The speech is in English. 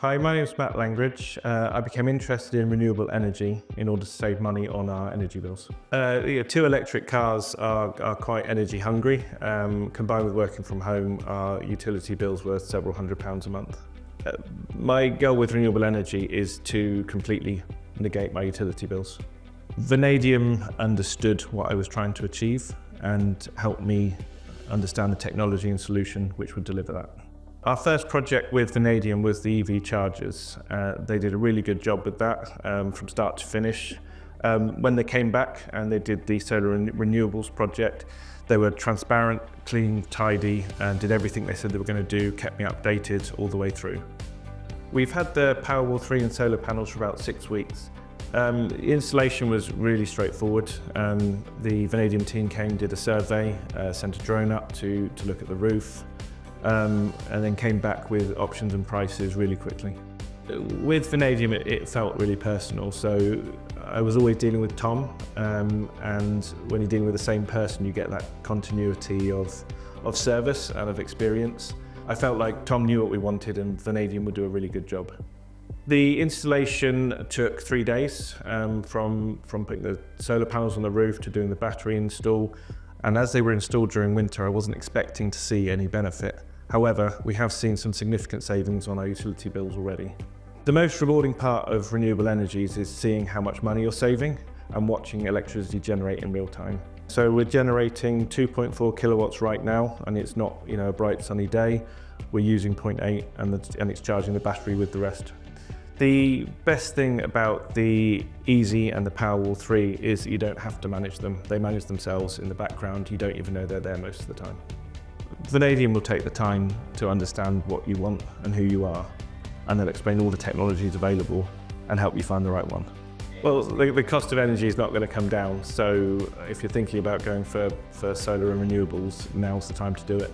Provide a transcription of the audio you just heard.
Hi, my name is Matt Langridge. I became interested in renewable energy in order to save money on our energy bills. Two electric cars are quite energy hungry. Combined with working from home, our utility bills were several £100s a month. My goal with renewable energy is to completely negate my utility bills. Vanadium understood what I was trying to achieve and helped me understand the technology and solution which would deliver that. Our first project with Vanadium was the EV chargers. They did a really good job with that from start to finish. When they came back and they did the solar and renewables project, they were transparent, clean, tidy, and did everything they said they were going to do, kept me updated all the way through. We've had the Powerwall 3 and solar panels for about 6 weeks. The installation was really straightforward. The Vanadium team came, did a survey, sent a drone up to look at the roof, and then came back with options and prices really quickly. With Vanadium, it felt really personal. So I was always dealing with Tom, and when you're dealing with the same person, you get that continuity of service and of experience. I felt like Tom knew what we wanted and Vanadium would do a really good job. The installation took 3 days, from putting the solar panels on the roof to doing the battery install. And as they were installed during winter, I wasn't expecting to see any benefit. However, we have seen some significant savings on our utility bills already. The most rewarding part of renewable energies is seeing how much money you're saving and watching electricity generate in real time. So we're generating 2.4 kilowatts right now, and it's not a bright sunny day. We're using 0.8 and it's charging the battery with the rest. The best thing about the Easy and the Powerwall 3 is that you don't have to manage them. They manage themselves in the background. You don't even know they're there most of the time. Vanadium will take the time to understand what you want and who you are, and they'll explain all the technologies available and help you find the right one. Well, the cost of energy is not going to come down, so if you're thinking about going for solar and renewables, now's the time to do it.